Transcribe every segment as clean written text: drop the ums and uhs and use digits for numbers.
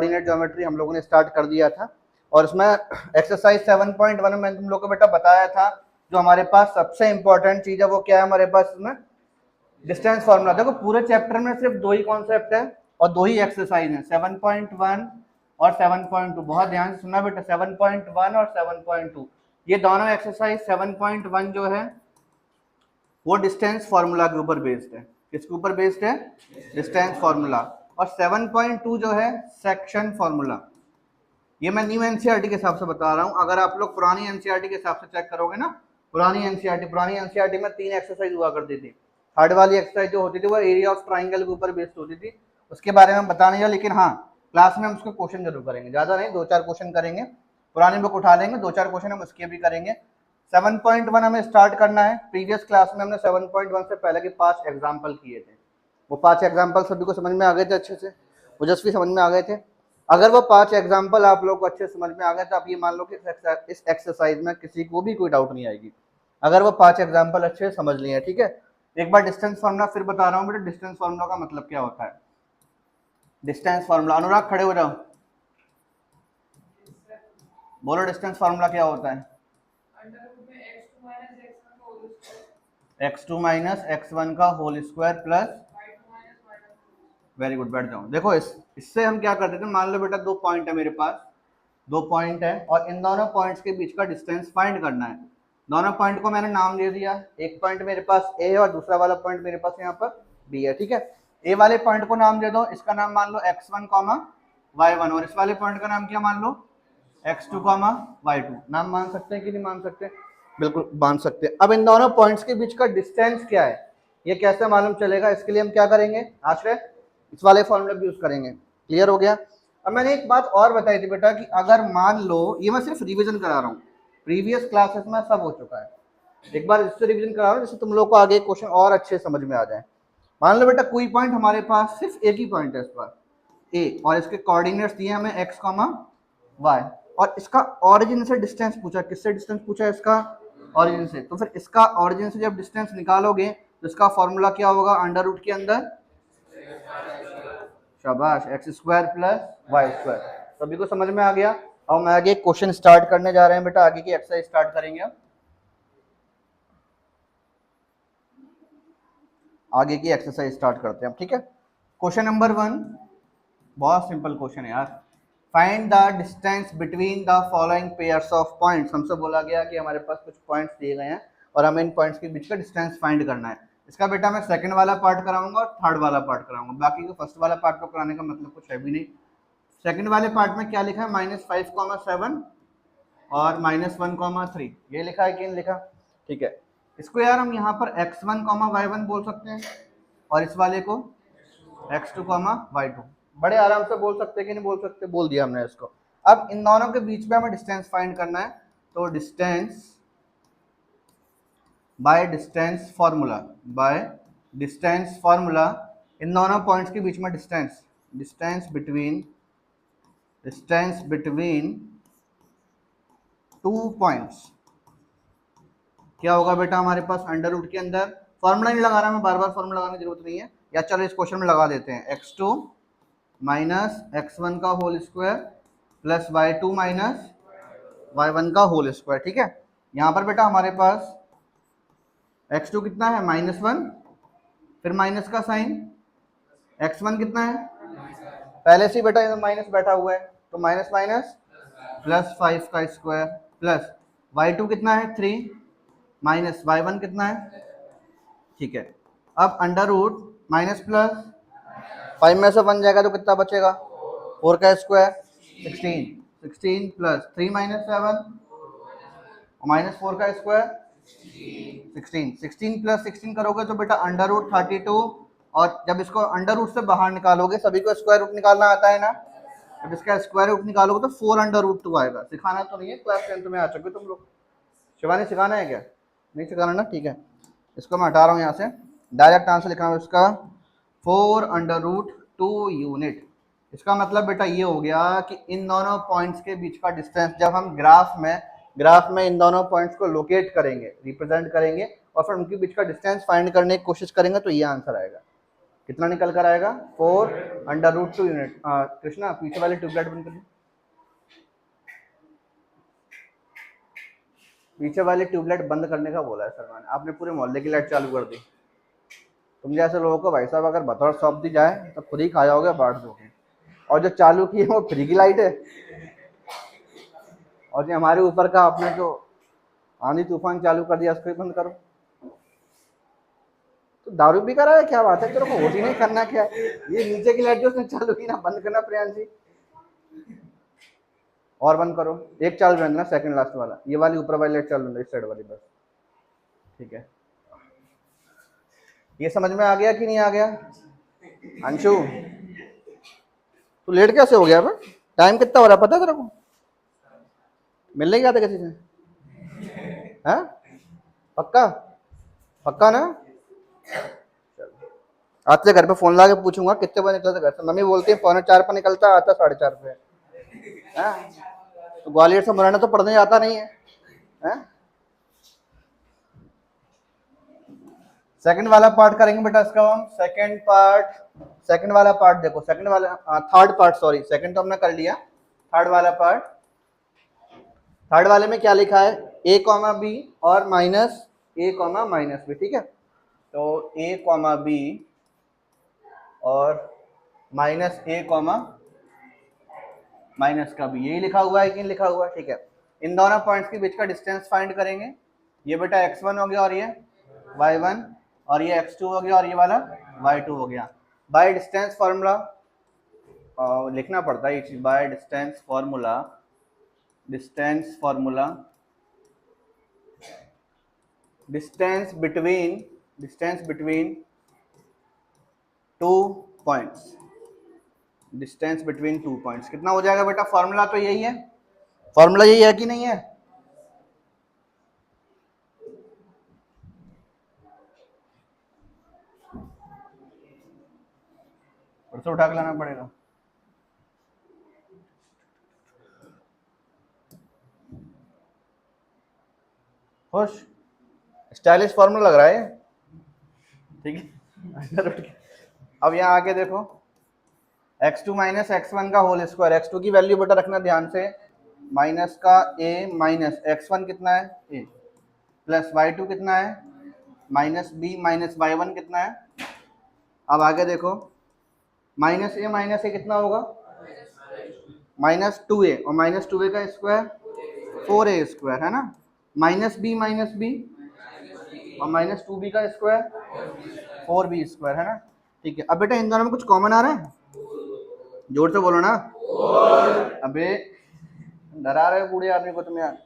Coordinate geometry हम लोगों ने स्टार्ट कर दिया था और उसमें एक्सरसाइज 7.1 में तुम लोग को बेटा बताया था जो हमारे पास सबसे इंपॉर्टेंट चीज है वो क्या है हमारे पास इसमें डिस्टेंस फॉर्मूला। देखो पूरे चैप्टर में सिर्फ दो ही कॉन्सेप्ट है और दो ही एक्सरसाइज है 7.1 और 7.2। बहुत ध्यान से सुनना बेटा 7.1 और 7.2 ये दोनों एक्सरसाइज 7.1 जो है वो डिस्टेंस फॉर्मूला के ऊपर बेस्ड है। किसके ऊपर बेस्ड है? Distance formula. और 7.2 जो है सेक्शन फॉर्मूला। ये मैं न्यू एनसीईआरटी के हिसाब से बता रहा हूं। अगर आप लोग पुरानी एनसीईआरटी के हिसाब से चेक करोगे ना, पुरानी एनसीईआरटी में 3 एक्सरसाइज हुआ करती थी। थर्ड वाली एक्सरसाइज जो होती थी वो एरिया ऑफ ट्राइंगल के ऊपर बेस्ड होती थी, उसके बारे में बता नहीं रहा, लेकिन हाँ क्लास में हम उसको क्वेश्चन जरूर करेंगे, ज्यादा नहीं 2-4 क्वेश्चन करेंगे, पुराने बुक उठा लेंगे, 2-4 क्वेश्चन हम उसके भी करेंगे। 7.1 हमें स्टार्ट करना है। प्रीवियस क्लास में हमने 7.1 से पहले के 5 एग्जाम्पल किए थे, वो 5 एग्जाम्पल सभी को समझ में आ गए थे अच्छे से, ओजस्वी समझ में आ गए थे। अगर वो 5 एग्जाम्पल आप लोग को अच्छे समझ में आ गए तो आप ये मान लो कि इस एक्सरसाइज में किसी को भी कोई डाउट नहीं आएगी अगर वो 5 एग्जाम्पल अच्छे समझ लिए, ठीक है। एक बार डिस्टेंस फार्मूला फिर बता रहा हूँ बेटा, डिस्टेंस फार्मूला का मतलब क्या होता है। डिस्टेंस फार्मूला, अनुराग खड़े हो जाओ, बोलो डिस्टेंस फार्मूला क्या होता है। x2 माइनस x1 का whole square plus, very good, बैठ जाओ। देखो इससे हम क्या करते थे, मान लो बेटा 2 पॉइंट है मेरे पास, 2 पॉइंट है और इन दोनों पॉइंट्स के बीच का डिस्टेंस फाइंड करना है। दोनों पॉइंट को मैंने नाम दे दिया, एक पॉइंट मेरे पास ए है और दूसरा वाला पॉइंट मेरे पास यहाँ पर बी है, ठीक है। ए वाले पॉइंट को नाम दे दो, इसका नाम मान लो x1, y1 और इस वाले पॉइंट का नाम क्या मान लो x2, y2। नाम मान सकते हैं कि नहीं मान सकते? बिल्कुल मान सकते हैं। अब इन दोनों पॉइंट्स के बीच का डिस्टेंस क्या है ये कैसे मालूम चलेगा, इसके लिए हम क्या करेंगे, आश्रय इस वाले फॉर्मूले भी यूज करेंगे। क्लियर हो गया। अब मैंने एक बात और बताई थी बेटा कि अगर मान लो, ये मैं सिर्फ रिवीजन करा रहा हूँ, प्रीवियस क्लासेस में सब हो चुका है, एक बार इससे रिवीजन करा रहा हूँ जिससे तुम लोग को आगे क्वेश्चन और अच्छे समझ में आ जाए। मान लो बेटा कोई पॉइंट हमारे पास सिर्फ एक ही पॉइंट है इस पर ए और इसके कोऑर्डिनेट्स दिए हमें x, y और इसका ऑरिजिन से डिस्टेंस पूछा। किससे डिस्टेंस पूछा है? इसका ऑरिजिन से। तो फिर इसका ऑरिजिन से जब डिस्टेंस निकालोगे तो इसका फॉर्मूला क्या होगा, अंडर रूट के अंदर, शाबाश, x square plus y square. सभी को समझ में आ गया। अब मैं आगे क्वेश्चन स्टार्ट करने जा रहे हैं बेटा, आगे की एक्सरसाइज स्टार्ट करेंगे। आगे की एक्सरसाइज स्टार्ट करते हैं, ठीक है। क्वेश्चन नंबर 1 बहुत सिंपल क्वेश्चन है यार। Find the distance between the following pairs of points. हमसे बोला गया कि हमारे पास कुछ पॉइंट्स दिए गए हैं और हमें इन पॉइंट्स के बीच का डिस्टेंस फाइंड करना है। इसका बेटा मैं सेकंड वाला पार्ट कराऊंगा और थर्ड वाला पार्ट कराऊंगा, बाकी को फर्स्ट वाला पार्ट को कराने का मतलब कुछ है भी नहीं। सेकंड वाले पार्ट में क्या लिखा है, -5,7 और -1,3 ये लिखा है कि नहीं लिखा, ठीक है। इसको यार हम यहाँ पर x1, y1 बोल सकते हैं और इस वाले को x2, y2 बड़े आराम से बोल सकते कि नहीं बोल सकते, बोल दिया हमने इसको। अब इन दोनों के बीच में हमें डिस्टेंस फाइंड करना है, तो distance by distance formula in दोनों पॉइंट्स के बीच में डिस्टेंस बिटवीन 2 पॉइंट्स क्या होगा बेटा हमारे पास, अंडर रूट के अंदर, फॉर्मूला नहीं लगा रहा मैं, बार बार फॉर्मूला लगाने की जरूरत नहीं है, या चलो इस क्वेश्चन में लगा देते हैं, x2 माइनस x1 का whole square plus y2 minus y1 का होल स्क्वायर, ठीक है। यहाँ पर बेटा हमारे पास x2 कितना है, -1, फिर माइनस का साइन, x1 कितना है, पहले से बेटा इधर माइनस बैठा हुआ है तो माइनस माइनस प्लस 5 का स्क्वायर प्लस y2 कितना है 3 माइनस y1 कितना है, ठीक है। अब अंडर रूट माइनस प्लस 5 में से 1 जाएगा तो कितना बचेगा, 4 का स्क्वायर 16 प्लस 3 माइनस 7 माइनस 4 का स्क्वायर 16 प्लस 16 करोगे तो बेटा अंडर रूट 32, और जब इसको अंडर रूट से बाहर निकालोगे, सभी को स्क्वायर रूट निकालना आता है ना, जब इसका स्क्वायर रूट निकालोगे तो 4 अंडर रूट 2 आएगा। सिखाना तो नहीं है, क्लास 10th में आ चुके तुम लोग, शिवानी सिखाना है क्या, नहीं सिखाना ना, ठीक है। इसको मैं हटा रहा हूँ यहाँ से, डायरेक्ट आंसर लिखना है इसका 4 अंडर रूट 2 यूनिट। इसका मतलब बेटा ये हो गया कि इन दोनों पॉइंट्स के बीच का डिस्टेंस जब हम ग्राफ में इन दोनों पॉइंट्स को लोकेट करेंगे, रिप्रेजेंट करेंगे और फिर उनके बीच का डिस्टेंस फाइंड करने की कोशिश करेंगे तो ये आंसर आएगा। कितना निकल कर आएगा 4/√2 यूनिट। कृष्णा पीछे वाली ट्यूबलाइट बंद करिए, पीछे वाली ट्यूबलाइट बंद करने का बोला है सर मैंने, आपने पूरे मोहल्ले की लाइट चालू कर दी। तुम जैसे लोगों को भाई साहब अगर बतौर सौंप दी जाए तो खुद ही खा जाओगे, बांट दोगे। और जो चालू की है वो फ्री की लाइट है, और जो हमारे ऊपर का आपने जो आंधी तूफान चालू कर दिया उसको ही बंद करो। तो दारू भी करा है, क्या बात है, तेरे को होश ही नहीं करना क्या है? ये नीचे की लाइट जो उसने चालू की ना, बंद करना प्रियांशी, और बंद करो। एक चालू रहने देना, सेकंड लास्ट वाला, ये वाली ऊपर वाली लाइट चालू रहने, इस साइड वाली, बस ठीक है। ये समझ में आ गया कि नहीं आ गया? अंशु तू लेट कैसे हो गया? टाइम कितना हो रहा है पता है तेरे को? मिलने गया था किसी से? हैं? पक्का पक्का ना? आज से घर पे फोन ला के पूछूंगा कितने बजे निकलता घर से। मम्मी बोलती है 3:45 पर निकलता, आता 4:30 पे। तो ग्वालियर से मुरैना तो पढ़ने जाता नहीं है, हैं? सेकंड वाला पार्ट करेंगे बेटा इसका हम। सेकंड वाला पार्ट देखो, सेकंड वाला थर्ड पार्ट, सॉरी सेकंड तो हमने कर लिया, थर्ड वाला पार्ट। थर्ड वाले में क्या लिखा है? a, b और माइनस a, माइनस b, ठीक है। तो a, b और माइनस a, माइनस का b, यही लिखा हुआ है कि नहीं लिखा हुआ है? ठीक है। इन दोनों पॉइंट्स के बीच का डिस्टेंस फाइंड करेंगे। ये बेटा x1 हो गया और ये y1, और ये x2 हो गया और ये वाला y2 हो गया। बाय डिस्टेंस फार्मूला लिखना पड़ता है ये चीज, by distance formula, distance between two points, distance between two points कितना हो जाएगा बेटा? फॉर्मूला तो यही है, फॉर्मूला यही है कि नहीं है? फिर से उठा के लाना पड़ेगा। खुश स्टाइलिश फॉर्मूला लग रहा है, ठीक है। अब यहाँ आके देखो, x2 माइनस x1 का होल स्क्वायर, x2 की वैल्यू बेटा रखना ध्यान से, माइनस का a माइनस x1 कितना है a, प्लस y2 कितना है माइनस b, माइनस y1 कितना है। अब आगे देखो, माइनस a कितना होगा? -2a, और -2a का स्क्वायर 4a स्क्वायर है ना, माइनस b और -2b का स्क्वायर 4b स्क्वायर है ना, ठीक है। अब बेटा इन दोनों में कुछ कॉमन आ रहा है? जोर से बोलो ना। अबे डरा रहे हो बूढ़े आदमी को तुम यार।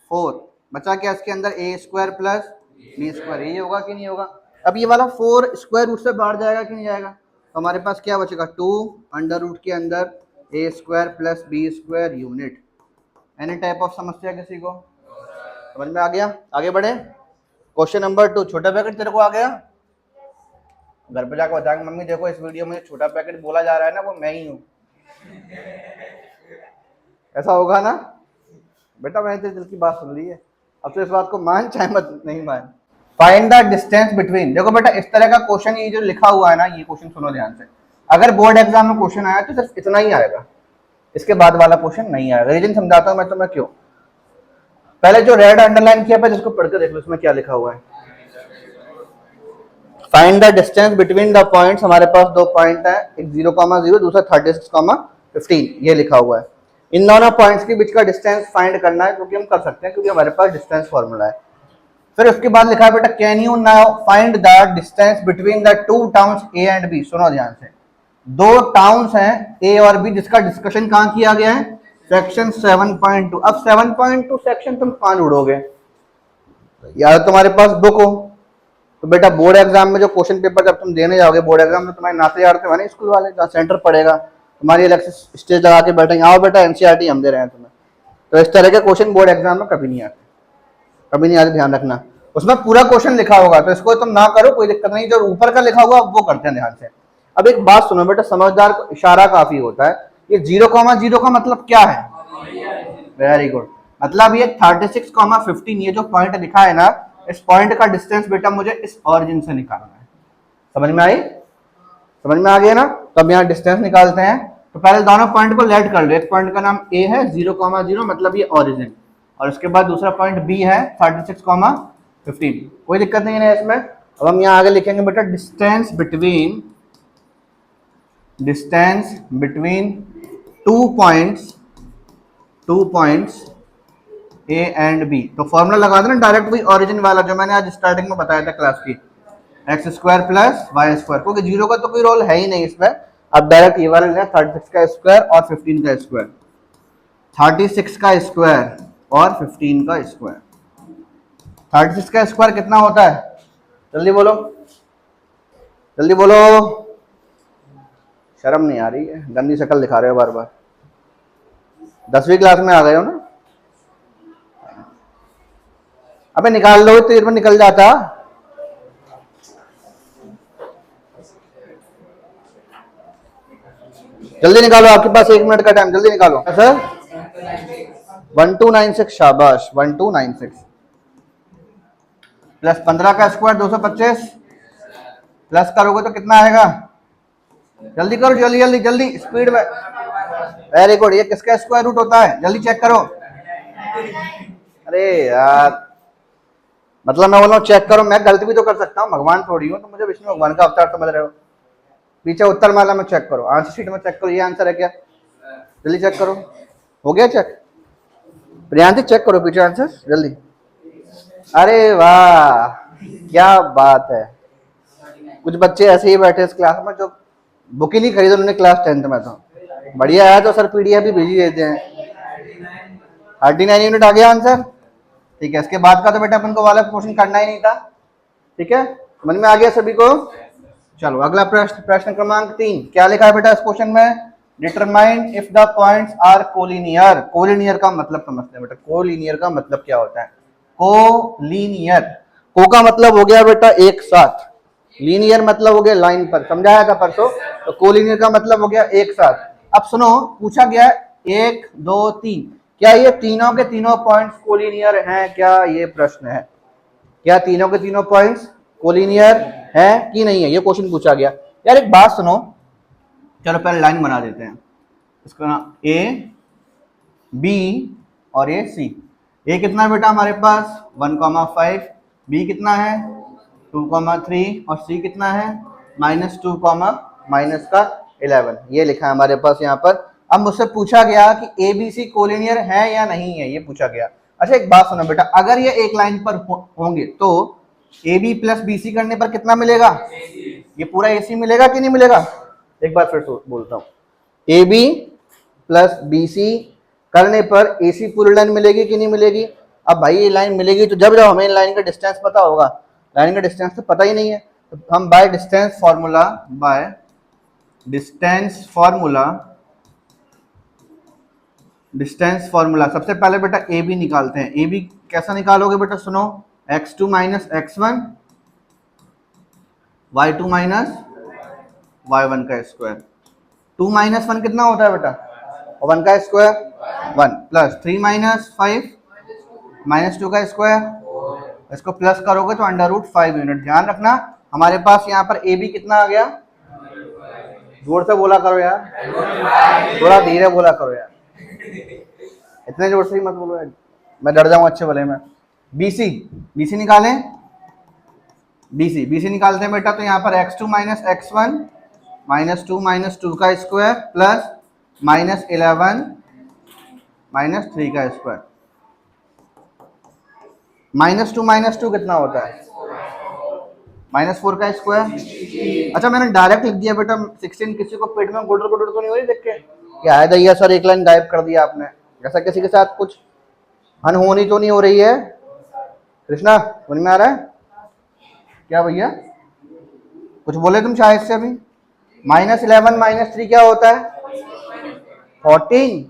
4 बचा क्या इसके अंदर? a square plus b square, ये होगा कि नहीं होगा? अब ये वाला 4 स्क्वायर रूट से बाहर जाएगा कि नहीं जाएगा? तो हमारे पास क्या बचेगा? 2 अंडर रूट के अंदर a square plus b square unit. Any type of समस्या किसी को समझ में आ गया? आगे बढ़े। क्वेश्चन नंबर 2, छोटा पैकेट तेरे को आ गया? घर पे जाकर बताएंगे मम्मी देखो इस वीडियो में छोटा पैकेट बोला जा रहा है ना, वो मैं ही हूँ। ऐसा होगा ना बेटा? मैंने तेरे दिल की बात सुन ली है, अब तो इस बात को मान चाहे मत नहीं मान। फाइंड द डिस्टेंस बिटवीन, देखो बेटा इस तरह का क्वेश्चन ये जो लिखा हुआ है ना, ये क्वेश्चन सुनो ध्यान से। अगर बोर्ड एग्जाम में क्वेश्चन आया तो सिर्फ इतना ही आएगा, इसके बाद वाला क्वेश्चन नहीं आएगा। रीजन समझाता हूं मैं तुम्हें क्यों। पहले जो रेड अंडरलाइन किया है जिसको पढ़ के देख लो, उसमें क्या लिखा हुआ है। Find the distance between the points, हमारे पास दो पॉइंट है, एक 0,0, दूसरा 36,15, ये लिखा हुआ है। इन दोनों पॉइंट्स के बीच का डिस्टेंस फाइंड करना है, क्योंकि हम कर सकते हैं क्योंकि हमारे पास डिस्टेंस फॉर्मूला है। फिर उसके बाद लिखा है बेटा can you now find the distance between the two towns A and B. सुनो ध्यान से, दो टाउन्स हैं ए और बी, जिसका डिस्कशन कहां किया गया है? सेक्शन 7.2। अब 7.2 सेक्शन तुम कहां ढूंढोगे? या तुम्हारे पास बुक हो तो बेटा बोर्ड एग्जाम में जो क्वेश्चन पेपर जब तुम देने जाओगे बोर्ड एग्जाम में, तुम्हारे नाते यारते हैं स्कूल वाले, जहाँ सेंटर पड़ेगा, तुम्हारी अलग से स्टेज लगा के बैठेंगे, आओ बेटा एनसीईआरटी हम दे रहे हैं तुम्हें। तो इस तरह के क्वेश्चन बोर्ड एग्जाम में कभी नहीं आते, कभी नहीं आते, ध्यान रखना। उसमें पूरा क्वेश्चन लिखा होगा तो इसको तुम ना करो, कोई दिक्कत नहीं, जो ऊपर का लिखा होगा वो करते हैं ध्यान से। अब एक बात सुनो बेटा, समझदार को इशारा काफी होता है। ये 0,0 का मतलब क्या है? वेरी गुड, मतलब ये 36,15 ये जो पॉइंट लिखा है ना, इस पॉइंट का डिस्टेंस बेटा मुझे इस ऑरिजिन से निकालना है। समझ में आई? समझ में आ गया ना। तो अब यहाँ डिस्टेंस निकालते हैं। तो पहले दोनों पॉइंट को लेट कर लो। एक पॉइंट का नाम ए है 0,0 मतलब ये ओरिजिन, और उसके बाद दूसरा पॉइंट बी है 36,15। कोई दिक्कत नहीं है इसमें। अब हम यहाँ आगे लिखेंगे बेटा distance between two points A and B. तो फॉर्मूला लगा देना डायरेक्ट वही ओरिजिन वाला जो मैंने आज स्टार्टिंग में बताया था क्लास की, x square plus y square, क्योंकि जीरो का तो कोई रोल है ही नहीं इसमें। अब डायरेक्ट ये वाला लेना 36 का स्क्वायर और 15 का स्क्वायर, 36 का स्क्वायर और 15 का स्क्वायर। 36 का स्क्वायर कितना होता है, जल्दी बोलो जल्दी बोलो, शर्म नहीं आ रही है, गंदी शक्ल दिखा रहे हो बार बार, 10वीं क्लास में आ गए हो ना। अबे निकाल लो, तो में निकल जाता। जल्दी निकालो, आपके पास 1 मिनट का टाइम, जल्दी निकालो सर। 1296, शाबाश 1296 प्लस 15 का स्क्वायर 225, प्लस करोगे तो कितना आएगा, जल्दी करो जल्दी जल्दी जल्दी स्पीड में। Very good. ये किसका स्क्वायर रूट होता है, जल्दी चेक करो। अरे यार, मतलब मैं बोल रहा हूँ चेक करो, मैं गलती भी तो कर सकता हूँ, भगवान थोड़ी हूँ तो मुझे विष्णु भगवान का अवतार समझ रहे हो। पीछे उत्तर माला में चेक करो, आंसर शीट में चेक करो, ये आंसर है क्या, जल्दी चेक करो। हो गया चेक, प्रियांशी चेक करो पीछे आंसर जल्दी। अरे वाह क्या बात है। कुछ बच्चे ऐसे ही बैठे इस क्लास में जो बुक ही नहीं खरीदे उन्होंने क्लास 10th में। तो बढ़िया है, तो सर पीडीएफ भी भेज ही देते हैं। 39 यूनिट आ गया आंसर, ठीक है। इसके बाद का तो बेटा अपन को वाला क्वेश्चन करना ही नहीं था, ठीक है, समझ में आ गया सभी को। चलो अगला प्रश्न, प्रश्न क्रमांक 3। क्या लिखा है बेटा इस क्वेश्चन में, determine if the points are collinear. Collinear का मतलब समझते हैं बेटा, कोलिनियर का मतलब क्या होता है। कोलिनियर, को का मतलब हो गया बेटा एक साथ, लीनियर मतलब हो गया लाइन पर, समझाया था परसों। तो कोलिनियर का मतलब हो गया एक साथ। अब सुनो, पूछा गया 1 2 3, क्या ये तीनों के तीनों पॉइंट्स कोलिनियर हैं, क्या ये प्रश्न है। क्या तीनों के तीनों पॉइंट्स कोलिनियर हैं कि नहीं है, ये क्वेश्चन पूछा गया। यार एक बात सुनो, चलो पहले लाइन बना देते हैं। इसका नाम ए बी और ए सी। ए कितना है बेटा हमारे पास 1,5, बी कितना है 2,3 और सी कितना है -2, -11। ये लिखा है हमारे पास यहाँ पर। अब मुझसे पूछा गया कि ए बी सी कोलिनियर है या नहीं है, ये पूछा गया। अच्छा एक बात सुनो बेटा, अगर ये एक लाइन पर होंगे तो A B plus B C करने पर कितना मिलेगा, ये पूरा ए सी मिलेगा कि नहीं मिलेगा। एक बार फिर बोलता हूँ, A B plus B C करने पर ए सी पूरी लाइन मिलेगी कि नहीं मिलेगी। अब भाई ये लाइन मिलेगी तो जब हमें इन लाइन का डिस्टेंस पता होगा, लाइन का डिस्टेंस तो पता ही नहीं है, तो हम बाय डिस्टेंस फॉर्मूला सबसे पहले बेटा ए बी निकालते हैं। ए बी कैसा निकालोगे बेटा, सुनो, x2 minus x1 y2 minus y1 का स्क्वायर। 2 माइनस 1 कितना होता है बेटा, 1 का स्क्वायर 1, प्लस 3 माइनस 5 -2 का स्क्वायर, इसको प्लस करोगे तो √5 यूनिट। ध्यान रखना हमारे पास यहाँ पर ए बी कितना आ गया, जोर से बोला करो यार, थोड़ा धीरे बोला करो यार, इतने जोर से ही मत बोलो यार, मैं डर जाऊँ अच्छे भले में। बीसी निकालें, बीसी निकालते हैं बेटा, तो यहाँ पर x2 माइनस x1 -2 का स्क्वायर प्लस -11 -3 का स्क्वायर, -2 कितना होता है -4 का स्क्वायर। अच्छा मैंने डायरेक्ट लिख दिया बेटा 16, किसी को पेट में गुडर गुडर तो नहीं हो रही देख के, क्या है दैया सर एक लाइन गायब कर दिया आपने, जैसा किसी के साथ कुछ अनहोनी तो नहीं हो रही है। कृष्णा समझ में आ रहा है क्या भैया, कुछ बोले तुम शायद से अभी। -11 -3 क्या होता है 14,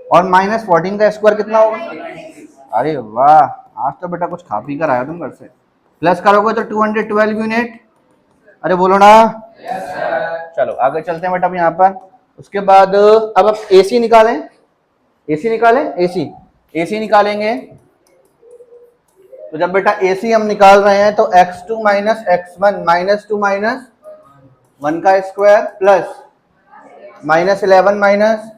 और -14 का स्क्वायर कितना होगा। अरे वाह, आज तो बेटा कुछ खा पी कर आया तुम घर से। प्लस करोगे तो 212 यूनिट, अरे बोलो ना। चलो आगे चलते हैं बेटा अब यहाँ पर। उसके बाद अब एसी निकालें, एसी निकालेंगे। तो जब बेटा AC हम निकाल रहे हैं तो x2 minus x1 minus 2 minus 1 का square plus minus 11 minus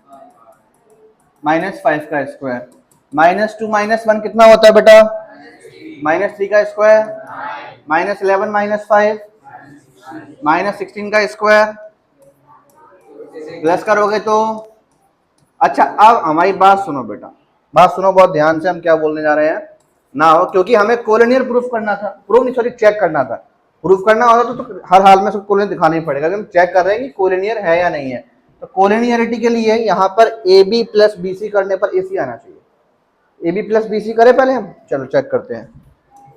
minus 5 का स्क्वायर, माइनस 2 माइनस 1 कितना होता है बेटा, माइनस 3 का स्क्वायर, माइनस 11 माइनस 5 माइनस 16 का स्क्वायर, प्लस करोगे तो अच्छा। अब हमारी बात सुनो बेटा, बात सुनो बहुत ध्यान से, हम क्या बोलने जा रहे हैं ना हो, क्योंकि हमें कोलिनियर प्रूफ करना था, प्रूफ नहीं सॉरी चेक करना था। प्रूफ करना होता तो हर हाल में सब कोलिनियर दिखाना ही पड़ेगा, हम चेक कर रहे हैं कि कोलिनियर है या नहीं है। तो कोलिनियरिटी के लिए यहाँ पर AB प्लस BC करने पर AC आना चाहिए। AB प्लस BC करें पहले हम, चलो चेक करते हैं।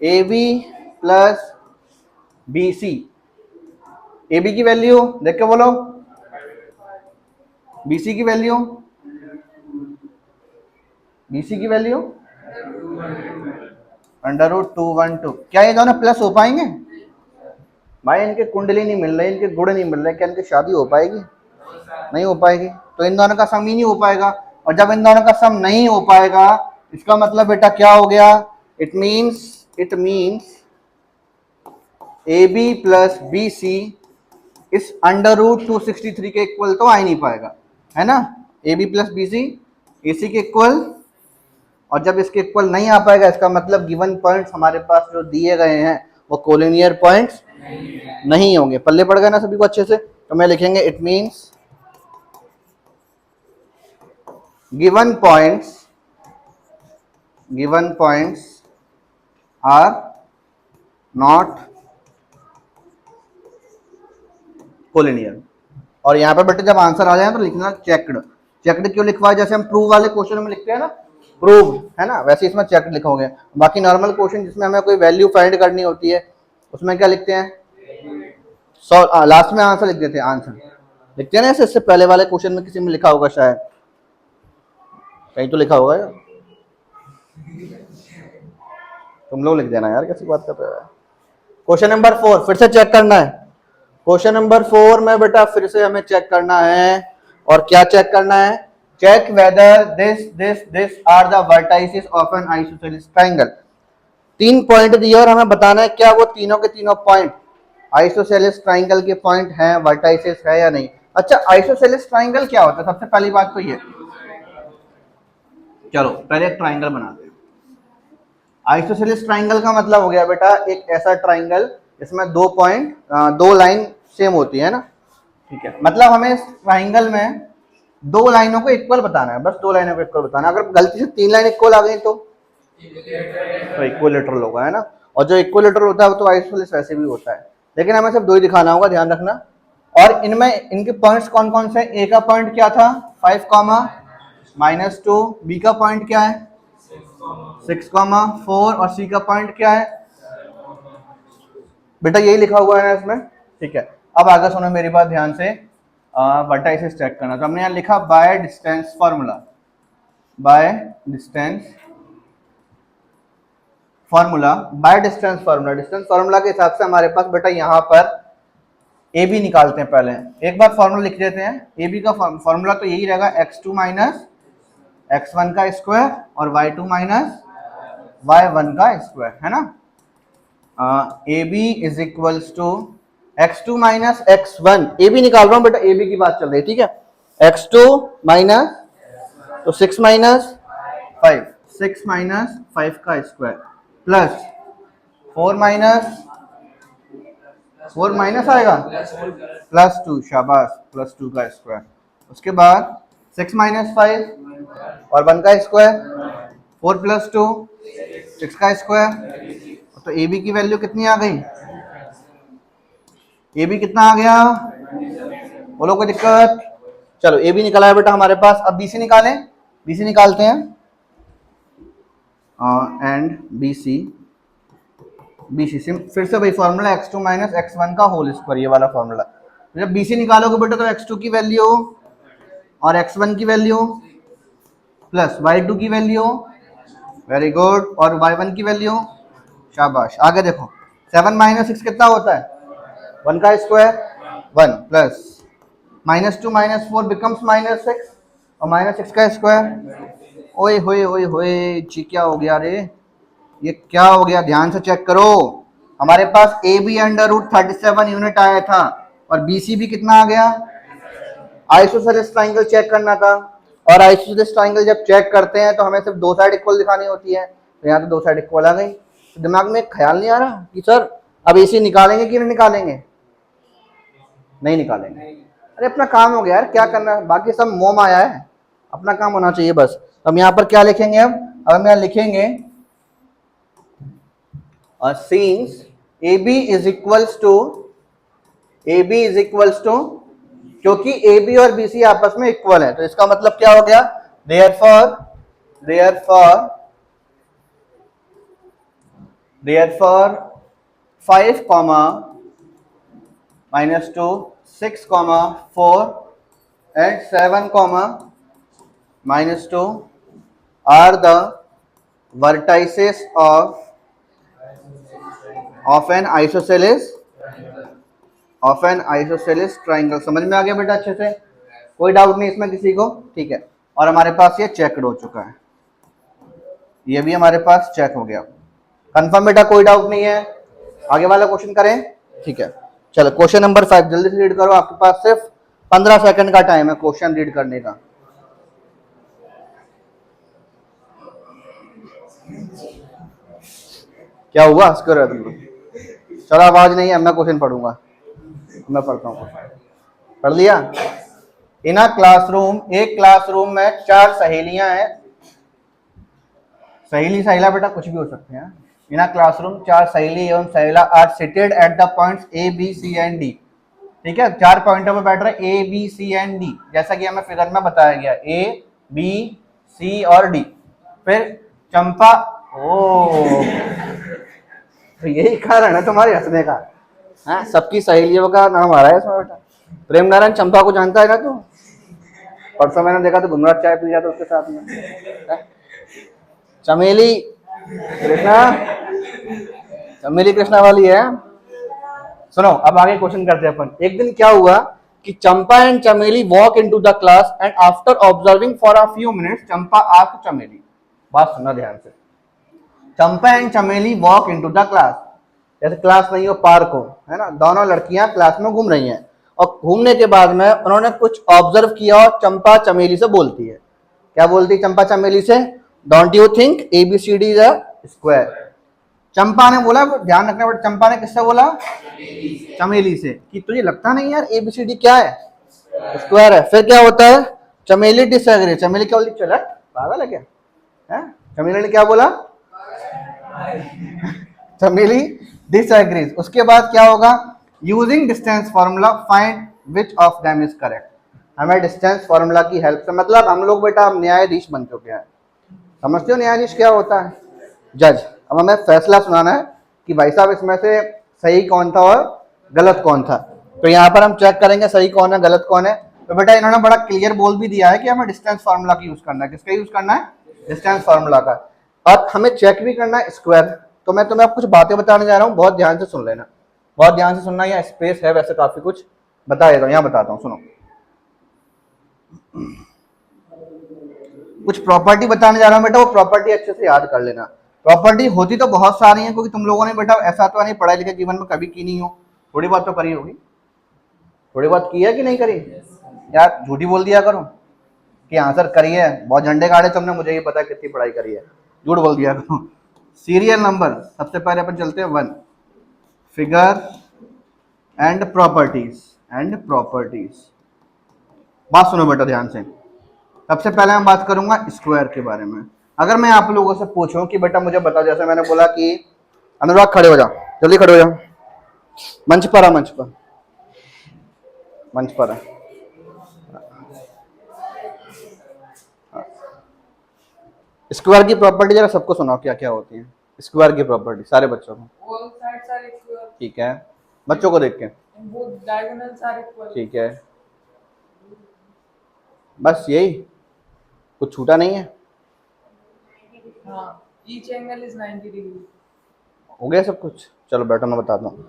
AB प्लस BC, AB की वैल्यू देख के बोलो, BC की वैल्यू, BC की वैल्यू √212। क्या ये दोनों प्लस हो पाएंगे भाई? इनके कुंडली नहीं मिल रहे, इनके गुण नहीं मिल रहे, क्या इनकी शादी हो पाएगी? नहीं हो पाएगी। तो इन दोनों का सम ही नहीं हो पाएगा, और जब इन दोनों का सम नहीं हो पाएगा इसका मतलब बेटा क्या हो गया, it means AB plus BC इस √263 के इक्वल तो आ ही नहीं पाएगा, है ना। AB प्लस BC AC के इक्वल, और जब इसके इक्वल नहीं आ पाएगा इसका मतलब गिवन पॉइंट्स हमारे पास जो दिए गए हैं वो कोलिनियर पॉइंट्स नहीं होंगे। पल्ले पड़ गए ना सभी को अच्छे से? तो मैं लिखेंगे it means given points are not collinear. और यहाँ पर बेटे जब आंसर आ जाए तो लिखना चेक्ड। चेक्ड क्यों लिखवा है? जैसे हम प्रूव वाले क्वेश्चन में लिखते हैं ना, प्रूव्ड, है ना, वैसे इसमें चेक्ड लिखोगे। बाकी नॉर्मल क्वेश्चन जिसमें हमें कोई वैल्यू फाइंड करनी होती है उसमें क्या लिखते हैं, लास्ट में आंसर लिख देते हैं, आंसर लिखते हैं ना। इससे पहले वाले क्वेश्चन में किसी में लिखा होगा, शायद कहीं तो लिखा होगा यार, तुम लोग लिख देना यार, कैसी बात कर रहे हो। क्वेश्चन नंबर 4 फिर से चेक करना है। क्वेश्चन नंबर 4 में बेटा फिर से हमें चेक करना है, और क्या चेक करना है, check whether this are the vertices of an isosceles triangle. 3 point दिए और हमें बताना है क्या वो तीनों के तीनों पॉइंट आइसोसेलेस ट्रायंगल के पॉइंट हैं, वर्टाइसेस है या नहीं। अच्छा, आइसोसेलेस ट्रायंगल क्या होता है? सबसे पहली बात तो ये, चलो पहले एक ट्रायंगल बनाते हैं। आइसोसेलेस ट्रायंगल का मतलब हो गया बेटा एक ऐसा ट्रायंगल इसमें दो पॉइंट, दो लाइन सेम होती है ना, ठीक है। मतलब हमें इस ट्रायंगल में दो लाइनों को इक्वल बताना है, बस दो लाइनों को इक्वल बताना है। अगर गलती से 3 लाइन इक्वल आ गई तो इक्विलेटरल होगा, है ना। और जो इक्विलेटरल होता है वो तो आइसोसेलेस वैसे भी होता है, लेकिन हमें सिर्फ दो ही दिखाना होगा, ध्यान रखना। और इनमें इनके पॉइंट्स कौन कौन से? ए का पॉइंट क्या था 5, -2, बी का पॉइंट क्या है 6, 4, और सी का पॉइंट क्या है बेटा, यही लिखा हुआ है ना इसमें, ठीक है। अब आगे सुनो मेरी बात ध्यान से, वर्टाइसेस चेक करना। तो हमने यहाँ लिखा by distance formula, by distance formula के हिसाब से हमारे पास बेटा यहाँ पर ए बी निकालते हैं। पहले एक बार फार्मूला लिख देते हैं। ए बी का फार्मूला तो यही रहेगा, x2 माइनस x1 का स्क्वायर और y2 माइनस y1 का स्क्वायर, है ना। A B is equals to x2 minus x1, A B निकाल रहा हूं बेटा, ए बी की बात चल रही है, ठीक है। x2 माइनस, तो 6 माइनस 5 का स्क्वायर प्लस 4 माइनस आएगा +2, शाबाश, +2 का स्क्वायर। उसके बाद 6 माइनस 5 और 1 का स्क्वायर, 4 + 2 6 का स्क्वायर। तो ए बी की वैल्यू कितनी आ गई? ए बी कितना आ गया? बोलो कोई दिक्कत? चलो ए बी निकला है बेटा हमारे पास। अब बी सी निकालें, बी सी निकालते हैं। एंड बी सी फिर से वही फॉर्मूला x2 माइनस x1 का होल स्क्वायर, ये वाला फॉर्मूला। जब बी सी निकालोगे बेटा तो x2 की वैल्यू और x1 की वैल्यू प्लस y2 की वैल्यू, वेरी गुड, और y1 की वैल्यू, शाबाश। आगे देखो 7 - 6 कितना होता है? 1 का स्क्वायर, 1 प्लस -2 - 4 बिकम्स -6 और -6 का स्क्वायर। ओए होए ओए होए जी, क्या हो गया रे? ये क्या हो गया, ध्यान से चेक करो। हमारे पास ए बी √37 यूनिट आया था और बीसी भी कितना आ गया। आइसोसेलेस ट्राइंगल चेक करना था, और आइसोसेलेस ट्राइंगल जब चेक करते हैं तो हमें सिर्फ दो साइड इक्वल दिखानी होती है, तो यहाँ तो दो साइड इक्वल आ गई। तो दिमाग में ख्याल नहीं आ रहा कि सर अब एसी निकालेंगे कि नहीं निकालेंगे, नहीं निकालेंगे। अरे अपना काम हो गया यार, क्या करना है, बाकी सब मोह माया है, अपना काम होना चाहिए बस। हम यहाँ पर क्या लिखेंगे, अब हम यहाँ लिखेंगे since AB is equals to, क्योंकि AB और BC आपस में इक्वल है, तो इसका मतलब क्या हो गया, therefore 5, -2, 6, 4 and 7, -2 are the vertices of an isosceles triangle। समझ में आ गया बेटा अच्छे से, कोई डाउट नहीं इसमें किसी को, ठीक है। और हमारे पास ये चेकड हो चुका है, ये भी हमारे पास चेक हो गया, कंफर्म बेटा, कोई डाउट नहीं है। आगे वाला क्वेश्चन करें, ठीक है। चलो क्वेश्चन नंबर 5 जल्दी से रीड करो, आपके पास सिर्फ 15 सेकंड का टाइम है क्वेश्चन रीड करने का। क्या हुआ, हंस कर तुम लोग? चलो आवाज नहीं है, मैं क्वेश्चन पढ़ूंगा, मैं पढ़ता हूँ। पढ़ लिया। इन अ क्लासरूम, एक क्लासरूम में 4 सहेलियां हैं, सहेली सहेला बेटा कुछ भी हो सकते हैं। इन अ क्लासरूम 4 सहेली एवं सहेला are seated at the points A B C and D, ठीक है, 4 पॉइंटों पे बैठ रहे A B C and D, जैसा कि हमें फिगर में बताया गया A B C और D। फिर चंपा, तो यही कारण है तुम्हारे हंसने का, हाँ, सबकी सहेलियों का नाम आ रहा है इसमें बेटा। प्रेम नारायण चंपा को जानता है ना तू, परसों मैंने देखा तो गुमराज चाय पी जाता उसके साथ में। चमेली कृष्णा, चमेली कृष्णा वाली है। सुनो अब आगे क्वेश्चन करते हैं अपन। एक दिन क्या हुआ कि चंपा एंड चमेली walk into the class and after observing for a few minutes Champa asked चमेली, बात सुनना ध्यान से। चंपा एंड चमेली वॉक इनटू द क्लास, जैसे क्लास नहीं हो पार्क हो, है ना, दोनों लड़कियां क्लास में घूम रही हैं, और घूमने के बाद में उन्होंने कुछ ऑब्जर्व किया और चंपा चमेली से बोलती है, क्या बोलती है चंपा चमेली से, don't you think ABCD is a square. Champa ने बोला, ध्यान रखना बेटा, चंपा ने किससे बोला, चमेली से, कि तुझे लगता नहीं यार ABCD क्या है, स्क्वायर है। फिर क्या होता है, चमेली डिसएग्री, चमेली क्या बोलती, चल पागल है क्या, है, चमेली ने क्या बोला, चमेली डिसएग्रीज। उसके बाद क्या होगा, using distance formula find which of them is correct. हमें डिस्टेंस फॉर्मूला की हेल्प से, मतलब हम लोग बेटा अब न्यायाधीश बन चुके हैं, समझते हो न्यायाधीश क्या होता है, जज। अब हमें फैसला सुनाना है कि भाई साहब इसमें से सही कौन था और गलत कौन था। तो यहाँ पर हम चेक करेंगे सही कौन है गलत कौन है। तो बेटा इन्होंने बड़ा क्लियर बोल भी दिया है कि हमें डिस्टेंस फार्मूला की यूज करना है, किसका यूज करना है, डिस्टेंस फार्मूला का, और हमें चेक भी करना है स्क्वायर। तो मैं तुम्हें अब कुछ बातें बताने जा रहा हूँ, बहुत ध्यान से सुन लेना, बहुत ध्यान से सुनना। यहाँ स्पेस है वैसे काफी कुछ बता देता हूँ, यहाँ बताता हूँ, सुनो। कुछ प्रॉपर्टी बताने जा रहा हूँ बेटा, वो प्रॉपर्टी अच्छे से याद कर लेना। प्रॉपर्टी होती तो बहुत सारी है, क्योंकि तुम लोगों ने बेटा ऐसा तो नहीं पढ़ाई लिखे जीवन में कभी की नहीं हो, थोड़ी बात तो करी होगी, थोड़ी बात की है कि नहीं करी यार, झूठी बोल दिया करो कि हाँ सर करी है, बहुत झंडे गाड़े तुमने, मुझे ये पता है कितनी पढ़ाई करी है, झूठ बोल दिया करो। सीरियल नंबर, सबसे पहले अपन चलते हैं 1, फिगर एंड प्रॉपर्टीज, बात सुनो बेटा ध्यान से। सबसे पहले मैं बात करूंगा स्क्वायर के बारे में। अगर मैं आप लोगों से पूछूं कि बेटा मुझे बताओ, जैसे मैंने बोला कि अनुराग खड़े हो जाओ, जल्दी खड़े हो जाओ, मंच पर आ, मंच पर आ। स्क्वायर की प्रॉपर्टी जरा सबको सुनाओ क्या क्या होती है स्क्वायर की प्रॉपर्टी, सारे बच्चों को, ठीक है, बच्चों को देख के, ठीक है, बस यही, कुछ छूटा नहीं है, each angle is 90 degree। हो गया सब कुछ। चलो बेटा मैं बताता हूँ,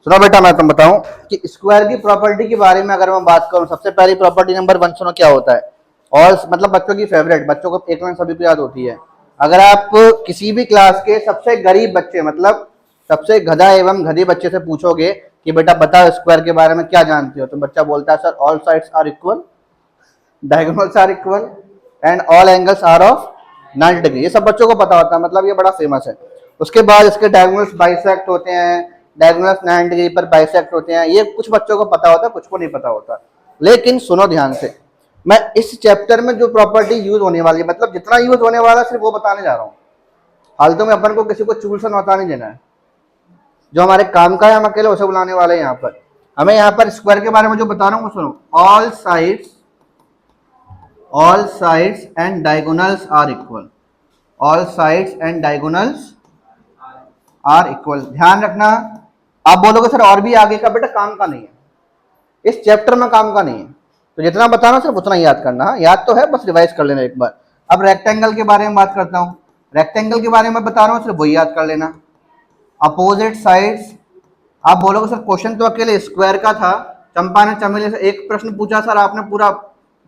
सुनो बेटा मैं तुम बताऊं कि स्क्वायर की प्रॉपर्टी के बारे में अगर मैं बात करूं, सबसे पहली प्रॉपर्टी नंबर 1 सुनो क्या होता है, और मतलब बच्चों की फेवरेट, बच्चों को एक लाइन सभी को याद होती है, अगर आप किसी भी क्लास के सबसे गरीब बच्चे मतलब सबसे गधा एवं गधी बच्चे से पूछोगे कि बेटा बताओ स्क्वायर के बारे में क्या जानते हो, तो बच्चा बोलता है sir all sides are equal, diagonals are equal and all angles are of 90 degree. ये सब बच्चों को पता होता है, मतलब ये बड़ा फेमस है। उसके बाद इसके डायगोनल्स बाइसेक्ट होते हैं, डायगोनल्स 90 डिग्री पर बाइसेक्ट होते हैं। ये कुछ बच्चों को पता होता है, कुछ को नहीं पता होता। लेकिन सुनो ध्यान से, मैं इस चैप्टर में जो प्रॉपर्टी यूज होने वाली है, मतलब जितना यूज होने वाला है सिर्फ वो बताने जा रहा हूँ। फालतू में अपन को किसी को चूल से नौता नहीं देना है। जो हमारे काम का है हम अकेले उसे बुलाने वाले हैं। यहाँ पर हमें यहाँ पर स्क्वायर के बारे में जो बता रहा हूँ वो सुनो। All sides and diagonals are equal, all sides and diagonals are equal. ध्यान रखना, आप बोलोगे सर और भी आगे का, बेटा काम का नहीं है, इस चैप्टर में काम का नहीं है। तो जितना बताना सिर्फ उतना याद करना। याद तो है, बस रिवाइज कर लेना एक बार। अब रेक्टेंगल के बारे में बात करता हूँ। रेक्टेंगल के बारे में बता रहा हूँ, सिर्फ वही याद कर लेना। अपोजिट साइड्स, आप बोलोगे सर क्वेश्चन तो अकेले स्क्वायर का था, चंपा ने चमेली से एक प्रश्न पूछा सर आपने पूरा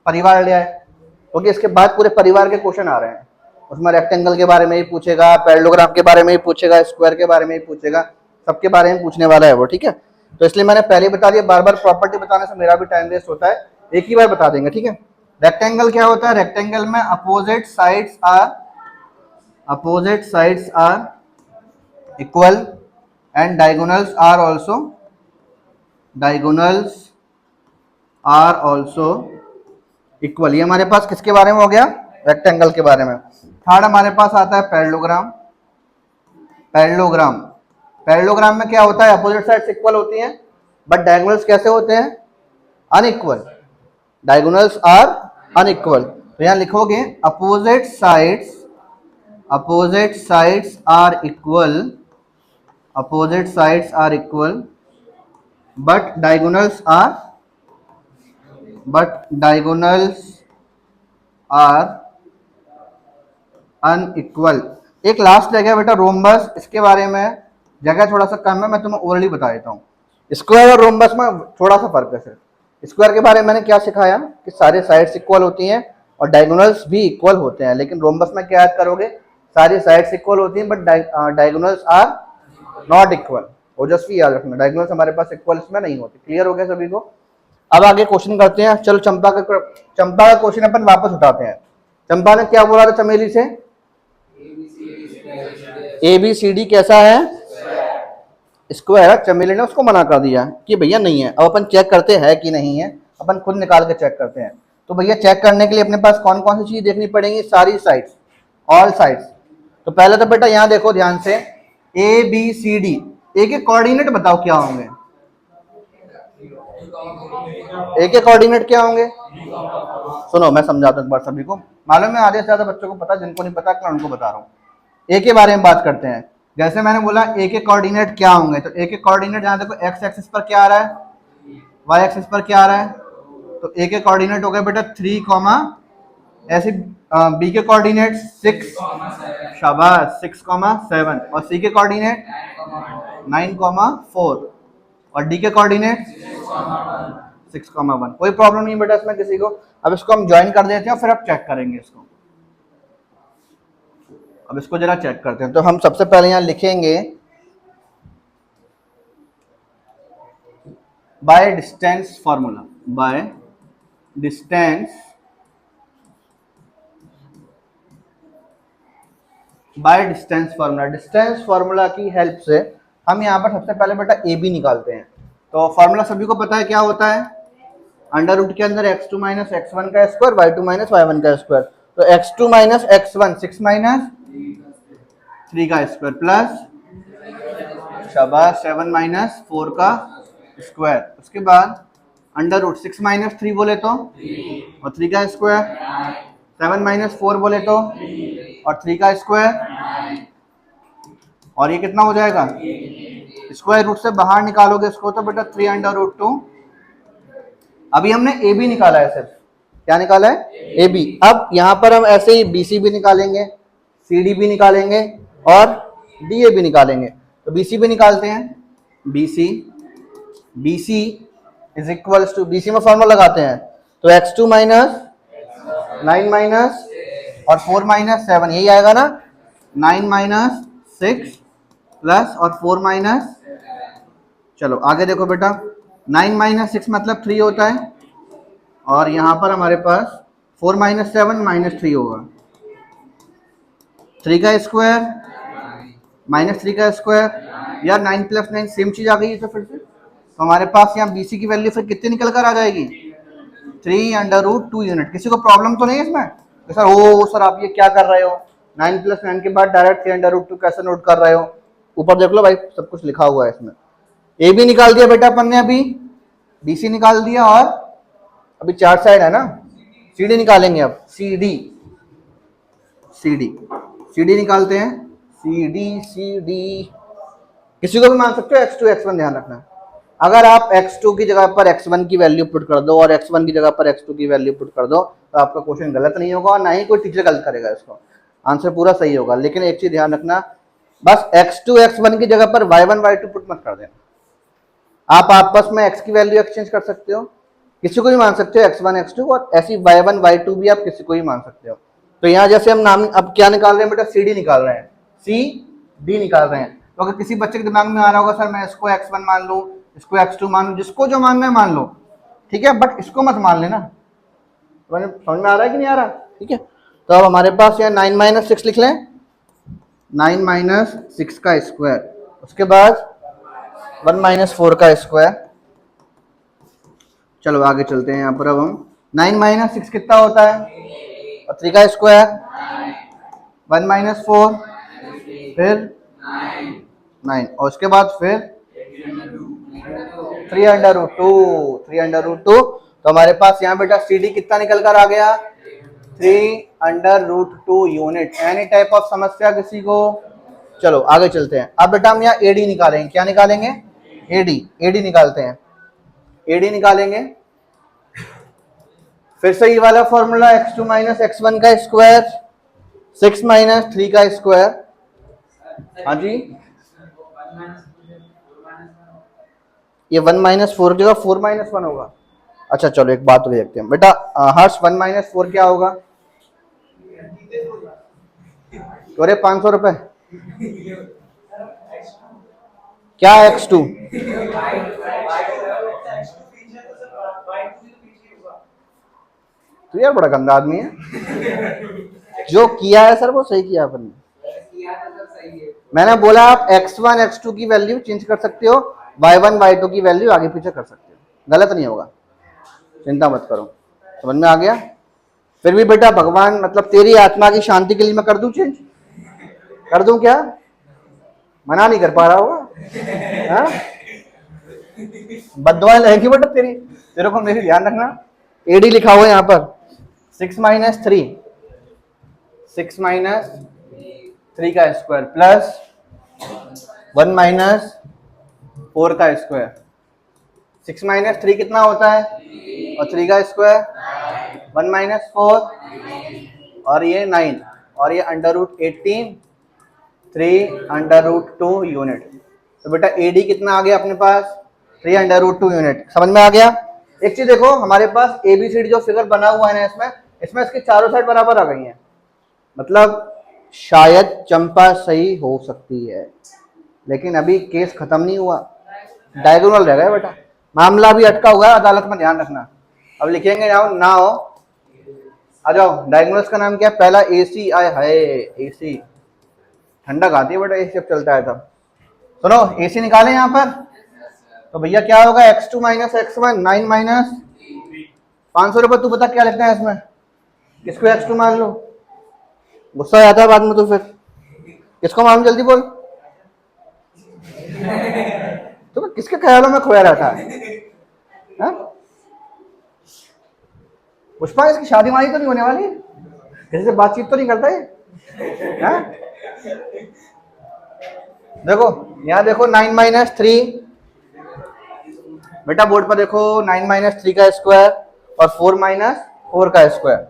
परिवार लिया है, क्योंकि इसके बाद पूरे परिवार के क्वेश्चन आ रहे हैं। उसमें रेक्टेंगल के बारे में ही पूछेगा, पैरेललोग्राम के बारे में ही पूछेगा, स्क्वायर के बारे में ही पूछेगा, सबके बारे में पूछने वाला है वो, ठीक है। तो इसलिए मैंने पहले बता दिया, बार बार प्रॉपर्टी बताने से मेरा भी टाइम वेस्ट होता है, एक ही बार बता देंगे, ठीक है। रेक्टेंगल क्या होता है? रेक्टेंगल में opposite sides are equal and diagonals are also equal. ये हमारे पास किसके बारे में हो गया? रेक्टेंगल के बारे में। थर्ड हमारे पास आता है पैरेललोग्राम। पैरेललोग्राम में क्या होता है? अपोजिट साइड्स इक्वल होती हैं बट डायगोनल्स कैसे होते हैं? अनइक्वल। Diagonals are unequal. तो यहां लिखोगे opposite sides are equal but diagonals are unequal. एक लास्ट रह गया बेटा रोम्बस, इसके बारे में जगह थोड़ा सा कम है, मैं तुम्हें ओरली बता देता हूँ। स्क्वायर और रोम्बस में थोड़ा सा फर्क है सिर्फ। स्क्वायर के बारे में मैंने क्या सिखाया कि सारे साइड्स इक्वल होती हैं और डायगोनल्स भी इक्वल होते हैं, लेकिन रोम्बस में क्या याद करोगे? सारी साइड्स इक्वल होती हैं but diagonals are not equal. Ojaswi याद रखना, डायगोनल्स हमारे पास इक्वल इसमें नहीं होती। क्लियर हो गया सभी को? अब आगे क्वेश्चन करते हैं। चलो चंपा का क्वेश्चन अपन वापस उठाते हैं। चंपा ने क्या बोला था चमेली से? ABCD कैसा है? स्क्वायर। चमेली ने उसको मना कर दिया कि भैया नहीं है। अब अपन चेक करते हैं कि नहीं है, अपन खुद निकाल के चेक करते हैं। तो भैया चेक करने के लिए अपने पास कौन कौन सी चीज देखनी पड़ेगी? सारी साइड्स, ऑल साइड्स। तो पहले तो बेटा यहां देखो ध्यान से, ABCD, ए के कोऑर्डिनेट बताओ क्या होंगे? ए के कोऑर्डिनेट क्या होंगे? सुनो मैं समझाता हूं एक बार सभी को। मालूम है आधे से ज्यादा बच्चों को पता, जिनको नहीं पता मैं उनको बता रहा हूँ। ए के बारे में बात करते हैं। जैसे मैंने बोला ए के कोऑर्डिनेट क्या होंगे, तो ए के कोऑर्डिनेट यहां देखो, एक्स एक्सिस पर क्या आ रहा है, वाई एक्सिस पर क्या आ रहा है, तो ए के कोऑर्डिनेट हो गए बेटा 3, ऐसे बी के कोऑर्डिनेट 6, शाबाश 6,7, और सी के कोऑर्डिनेट 9,4, और डी के कोऑर्डिनेट 6,1। कोई प्रॉब्लम नहीं बेटा इसमें किसी को। अब इसको हम ज्वाइन कर देते हैं, फिर अब चेक करेंगे इसको। अब इसको जरा चेक करते हैं। तो हम सबसे पहले यहां लिखेंगे by distance formula, by distance formula. Distance formula की हेल्प से हम यहाँ पर सबसे पहले बेटा ए बी निकालते हैं। तो फॉर्मूला सभी को पता है क्या होता है? अंडर रूट के अंदर x2 माइनस x1 का स्क्वायर, y2 माइनस y1 का स्क्वायर। तो x2 माइनस x1 6 माइनस 3 का स्क्वायर प्लस शाबाश 7 माइनस 4 का स्क्वायर। उसके बाद अंडर रूट 6 माइनस 3 बोले तो और 3 का स्क्वायर, 7 माइनस 4 बोले तो और 3 का स्क्वायर, और ये कितना हो जाएगा? स्क्वायर रूट से बाहर निकालोगे इसको तो बेटा 3 अंडर रूट 2। अभी हमने ए बी निकाला है सिर्फ। क्या निकाला है? A B. अब यहां पर हम ऐसे ही BC भी निकालेंगे, CD भी निकालेंगे और DA भी निकालेंगे। तो BC भी निकालते हैं। BC is equals to, BC में फॉर्मूला लगाते हैं तो x2 माइनस 9 माइनस और 4 माइनस 7 यही आएगा ना, 9 माइनस 6 प्लस और 4 माइनस, चलो आगे देखो बेटा, 9 माइनस 6 मतलब 3 होता है, और यहाँ पर हमारे पास 4 माइनस 7 माइनस 3 होगा, 3 का स्क्वायर माइनस 3 का स्क्वायर, यार 9 प्लस 9 सेम चीज आ गई है। तो फिर से तो हमारे पास यहाँ BC की वैल्यू फिर कितनी निकल कर आ जाएगी, 3√2 यूनिट। किसी को प्रॉब्लम तो नहीं है इसमें कि सर ओ सर आप ये क्या कर रहे हो, 9 प्लस 9 के बाद डायरेक्ट 3√2 कैसे नोट कर रहे हो? ऊपर देख लो भाई, सब कुछ लिखा हुआ है इसमें। ए भी निकाल दिया बेटा अपन ने, अभी BC निकाल दिया, और अभी 4 साइड है ना, CD निकालेंगे अब, CD निकालते हैं, CD किसी को भी मान सकते हो, x2 x1 ध्यान रखना। अगर आप x2 की जगह पर x1 की वैल्यू पुट कर दो और x1 की जगह पर x2 की वैल्यू पुट कर दो तो आपका क्वेश्चन गलत नहीं होगा, और ना ही कोई टीचर गलत करेगा, इसको आंसर पूरा सही होगा। लेकिन एक चीज ध्यान रखना, बस x2 x1 की जगह पर y1 y2 पुट मत कर देना। आप आपस में x की वैल्यू एक्सचेंज कर सकते हो, किसी को भी मान सकते हो x1 x2, और ऐसी y1 y2 भी आप किसी को भी मान सकते हो। तो यहाँ जैसे हम नाम अब क्या निकाल रहे हैं बेटा, CD निकाल रहे हैं, CD निकाल रहे हैं। तो अगर किसी बच्चे के दिमाग में आ रहा होगा सर मैं इसको x1 मान लूं, इसको x2 मान लूं, जिसको जो मानना है मान लो, ठीक है, बट इसको मत मान लेना। समझ में आ रहा है कि नहीं आ रहा? ठीक है, तो अब हमारे पास यहाँ 9 माइनस 6 लिख लें, 9 माइनस 6 का स्क्वायर, उसके बाद 1 माइनस 4 का स्क्वायर। चलो आगे चलते हैं, यहाँ पर अब हम 9 माइनस 6 कितना होता है, और 3 का स्क्वायर, 1 माइनस 4, फिर 9, और उसके बाद फिर 3√2। तो हमारे पास यहाँ बेटा CD कितना निकल कर आ गया, 3√2 यूनिट। एनी टाइप ऑफ समस्या किसी को? चलो आगे चलते हैं। अब बेटा हम यहाँ AD निकालेंगे, क्या निकालेंगे, AD निकालते हैं, AD निकालेंगे। फिर से ये वाला फॉर्मूला, x2 माइनस x1 का स्क्वायर, 6 माइनस 3 का स्क्वायर। हाँ जी, ये 1 माइनस 4 की जगह 4 माइनस 1 होगा। अच्छा चलो एक बात तो देखते हैं बेटा, हर्ष 1 माइनस 4 क्या होगा, अरे 500 रुपए, क्या x2, तो यार बड़ा गंदा आदमी है। जो किया है सर वो सही किया अपन ने। मैंने बोला आप x1 x2 की वैल्यू चेंज कर सकते हो, y1 y2 की वैल्यू आगे पीछे कर सकते हो, गलत नहीं होगा, चिंता मत करो। समझ में आ गया? फिर भी बेटा भगवान मतलब तेरी आत्मा की शांति के लिए मैं कर दूं चेंज, कर दूं क्या, मना नहीं कर पा रहा होगा, बददुआएं रहेगी बेटा तेरी, तेरे को मेरी ध्यान रखना। AD लिखा हुआ है यहाँ पर, 6 माइनस 3, 6 माइनस 3 का स्क्वायर प्लस 1 माइनस 4 का स्क्वायर। 6 माइनस 3 कितना होता है, और 3 का स्क्वायर 1 माइनस 4, और ये 9, और ये √18, 3√2 यूनिट। तो बेटा AD कितना आ गया अपने पास, 3√2 यूनिट। समझ में आ गया? एक चीज देखो, हमारे पास ABCD जो फिगर बना हुआ है ना, इसमें इसकी चारों साइड बराबर आ गई हैं, मतलब शायद चंपा सही हो सकती है, लेकिन अभी केस खत्म नहीं हुआ, डायगोनल रह गया बेटा, मामला भी अटका हुआ है अदालत में, ध्यान रखना। अब लिखेंगे नाउ आ जाओ, डायगोनल्स का नाम क्या है, पहला AC, आए हाय AC, ठंडक आती है बेटा AC जब चलता है तब। सुनो AC निकालें यहाँ पर, तो भैया क्या होगा, x2 माइनस x1, 9 माइनस 500 रुपये। तू बता क्या लिखना है इसमें, किसको x2 मान लो, गुस्सा आता है बाद में, तो फिर किसको मान, जल्दी बोल, तो किसके ख्यालों में खोया रहता है? पुष्पा इसकी शादी वादी तो नहीं होने वाली, किसी से बातचीत तो नहीं करता है? देखो यहाँ देखो 9 माइनस 3, बेटा बोर्ड पर देखो 9 माइनस 3 का स्क्वायर और 4 माइनस 4 का स्क्वायर।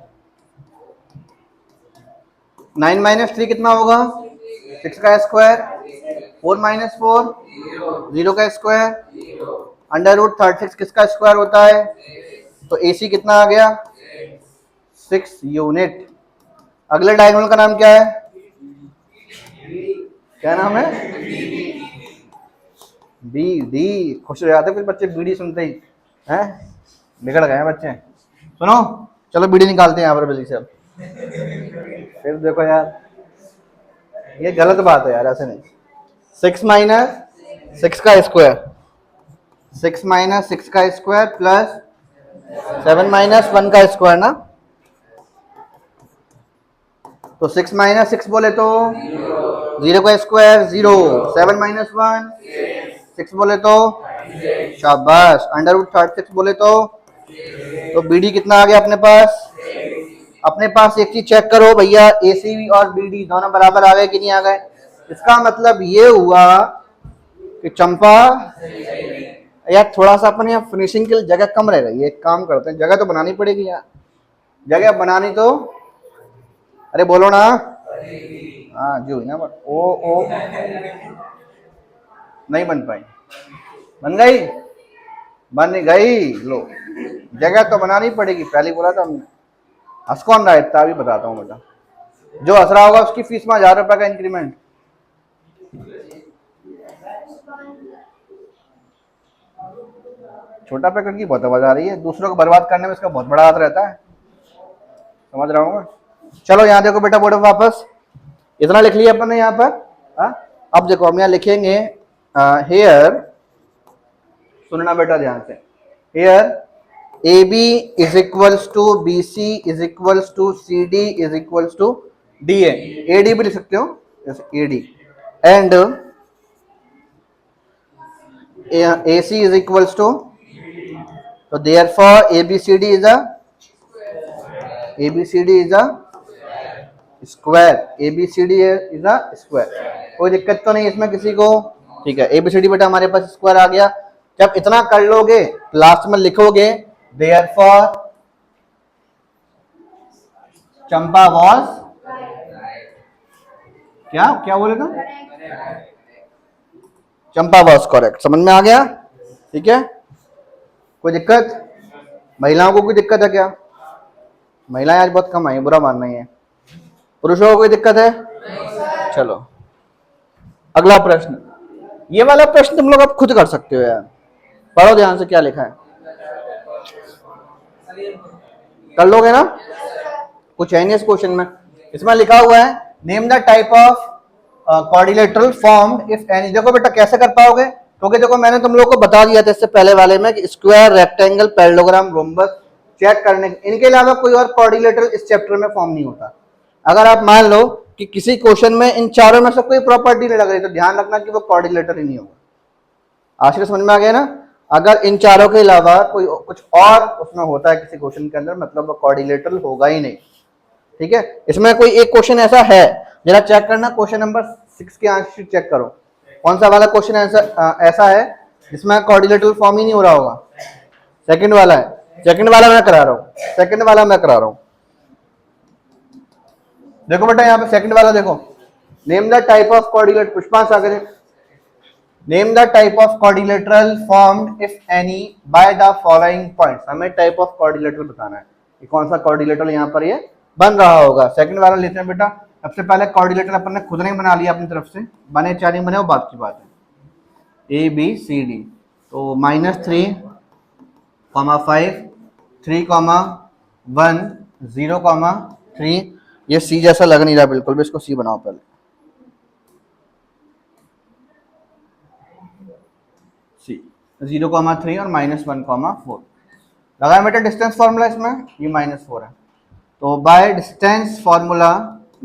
9 माइनस 3 कितना होगा, 6 का स्क्वायर, 4 माइनस 4 0 का स्क्वायर, √36 किसका स्क्वायर होता है, तो AC कितना आ गया, 6 यूनिट। अगले डायगोनल का नाम क्या है? क्या नाम है? B D. खुश हो जाते कुछ बच्चे बीडी सुनते ही, हैं बिगड़ गए हैं बच्चे। सुनो, चलो बीडी निकालते हैं यहाँ पर जल्दी से। अब फिर देखो यार, ये गलत बात है यार, ऐसे नहीं। 6 माइनस 6 का स्क्वायर, 6 माइनस 6 का स्क्वायर प्लस 7 माइनस 1 का स्क्वायर ना। तो 6 माइनस 6 बोले तो 0 का स्क्वायर 0, 7 माइनस 1 6 बोले तो शाबाश, अंडर रूट 36 बोले तो बीडी कितना आ गया अपने पास? अपने पास एक चीज चेक करो भैया, एसीबी और बीडी दोनों बराबर आ गए कि नहीं आ गए? इसका मतलब ये हुआ कि चंपा यार थोड़ा सा अपन यहाँ फिनिशिंग के लिए जगह कम रह गई है। एक काम करते हैं, जगह तो बनानी पड़ेगी यार, जगह बनानी तो, अरे बोलो ना। हाँ जो ना, ओ नहीं बन पाई, बन गई, बन गई। लो, जगह तो बनानी पड़ेगी, पहले बोला था हमने। हंस कौन रहा है इतना, अभी बताता हूँ बेटा। जो हंस रहा होगा उसकी फीस में 1000 रुपए का इंक्रीमेंट। छोटा पैकेट की बहुत आवाज आ रही है, दूसरों को बर्बाद करने में इसका बहुत बड़ा हाथ रहता है, समझ रहा हूँ। चलो यहाँ देखो बेटा, बोर्ड वापस इतना लिख लिया अपन ने यहाँ पर। हा? अब देखो हम यहाँ लिखेंगे हेयर, सुनना बेटा ध्यान से, here AB is equals to BC is equals to CD is equals to DA। AD भी लिख सकते हो जैसे AD, and AC is equals to, तो therefore ABCD is a square, ABCD is a square. कोई दिक्कत तो नहीं इसमें किसी को? ठीक है, ABCD बेटा हमारे पास स्क्वायर आ गया। जब इतना कर लोगे लास्ट में लिखोगे देयरफॉर चंपा वॉज, क्या क्या बोले तुम? चंपा वॉज करेक्ट। समझ में आ गया? ठीक है, कोई दिक्कत? महिलाओं को कोई दिक्कत है क्या? महिलाएं आज बहुत कम आई, बुरा मानना ही है। पुरुषों को कोई दिक्कत है? चलो अगला प्रश्न, ये वाला प्रश्न तुम लोग अब खुद कर सकते हो यार, पढ़ो ध्यान से क्या लिखा है, कर लोगे ना? कुछ है नहीं इस क्वेश्चन में। इसमें लिखा हुआ है name the type of quadrilateral formed if any. देखो बेटा कैसे कर पाओगे, क्योंकि देखो मैंने तुम लोगों को बता दिया था इससे पहले वाले में कि square, rectangle, parallelogram, rhombus check करने, इनके अलावा कोई और क्वाड्रिलेटरल इस चैप्टर में फॉर्म नहीं होता। अगर आप मान लो कि किसी क्वेश्चन में इन चारों में से कोई प्रॉपर्टी नहीं लग रही, तो ध्यान रखना कि वो क्वाड्रिलेटरल ही नहीं होगा। आखिर समझ में आ गया ना? अगर इन चारों के अलावा कोई कुछ और उसमें होता है किसी क्वेश्चन के अंदर, मतलब वो क्वाड्रिलेटरल होगा ही नहीं। ठीक है, इसमें कोई एक क्वेश्चन ऐसा है, जरा चेक करना, क्वेश्चन नंबर 6 के आंसर शीट चेक करो, कौन सा वाला क्वेश्चन ऐसा है जिसमें क्वाड्रिलेटरल फॉर्म ही नहीं हो रहा होगा? सेकंड वाला है, सेकंड वाला मैं करा रहा हूँ, सेकंड वाला मैं करा रहा हूँ। देखो बेटा यहाँ पे सेकंड वाला देखो, name the type of quadrilateral, Pushpansh आगे, name the type of quadrilateral formed if any by the following points. हमें टाइप ऑफ क्वाड्रिलेटरल बताना है कि कौन सा क्वाड्रिलेटरल यहाँ पर ये बन रहा होगा। सेकंड वाला लेते हैं बेटा। सबसे पहले क्वाड्रिलेटरल अपन ने खुद नहीं बना लिया अपनी तरफ से, बने चार नहीं बने वो बात की बात है। ABCD, तो -3, 5, 3, 1, 0, 3। ये C जैसा लग नहीं रहा बिल्कुल भी, इसको C बनाओ पहले। C 0, 3 और -1, 4 लगा बेटा। डिस्टेंस फॉर्मूला इसमें ये -4 है, तो by distance formula,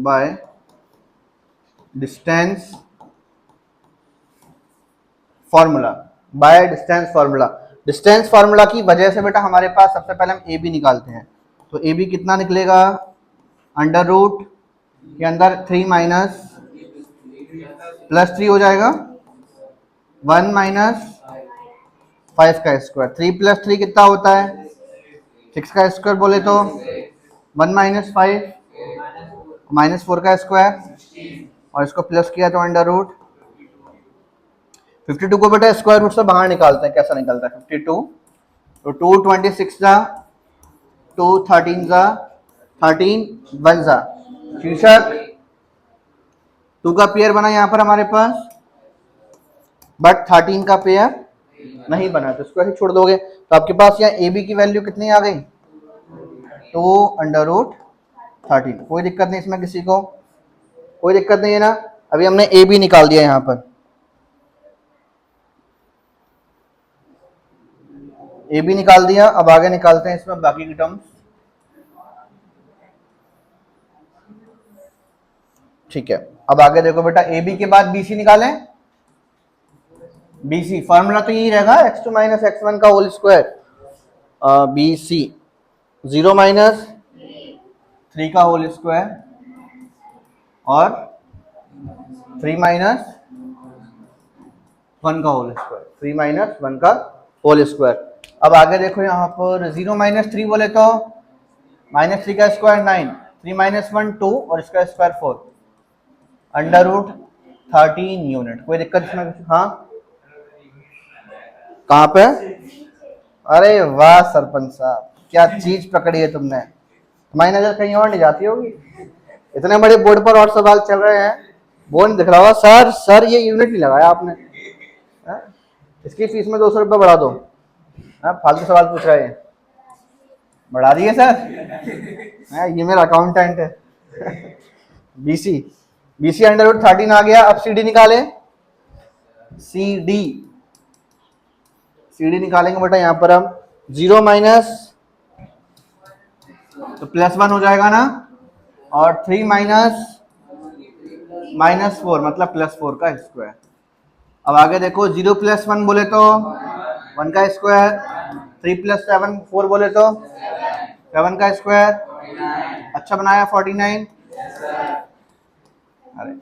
by distance formula, by distance formula, distance formula की वजह से बेटा हमारे पास सबसे पहले हम AB निकालते हैं। तो AB कितना निकलेगा? अंडर रूट के अंदर 3 माइनस +3 हो जाएगा, 1 - 5 का स्क्वायर। 3 + 3 कितना होता है? 6 का स्क्वायर बोले तो 1 - 5 -4 का स्क्वायर, और इसको प्लस किया तो अंडर रूट। 52 को बेटा स्क्वायर रूट से बाहर निकालते हैं, कैसा निकलता है? 52, तो 2 26 जा, 2 13 जा, 13 1 जा, शीर्षक 2 का पेयर बना यहाँ पर हमारे पास, बट 13 का पेयर नहीं बना, तो इसको ऐसे छोड़ दोगे तो आपके पास यहाँ ए बी की वैल्यू कितनी आ गई, 2√13। कोई दिक्कत नहीं इसमें, किसी को कोई दिक्कत नहीं है ना। अभी हमने ए बी निकाल दिया यहाँ पर, ए बी निकाल दिया। अब आगे निकालते हैं इसमें बाकी की टर्म्स। ठीक है, अब आगे देखो बेटा, ए बी के बाद बी सी निकालें। बी सी फॉर्मूला तो यही रहेगा, x2 माइनस x1 का whole square, B C 0 minus 3 का होल स्क्वायर और 3 माइनस 1 का होल स्क्वायर, 3 माइनस 1 का होल स्क्वायर। अब आगे देखो यहाँ पर 0 माइनस 3 बोले तो माइनस 3 का स्क्वायर 9, 3 माइनस 1 2 और इसका स्क्वायर 4, √13 यूनिट। कोई दिक्कत इसमें? हाँ, कहाँ पे? अरे वाह सरपंच साहब, क्या चीज पकड़ी है तुमने, तुम्हारी नजर कहीं और नहीं जाती होगी। इतने बड़े बोर्ड पर और सवाल चल रहे हैं, वो नहीं दिख रहा होगा। सर ये यूनिट नहीं लगाया आपने, इसकी फीस में 200 रुपये बढ़ा दो। फालतू सवाल पूछ रहे हैं, बढ़ा दिए सर। ये मेरा अकाउंटेंट है। बीसी √13 आ गया। अब सी डी निकाले, सी डी निकालेंगे बेटा यहाँ पर हम 0 माइनस तो +1 हो जाएगा ना, और 3 माइनस -4 मतलब +4 का स्क्वायर। अब आगे देखो 0 + 1 बोले तो 1 का स्क्वायर, 3 + 7 4 बोले तो 7 का स्क्वायर। अच्छा बनाया 49। अरे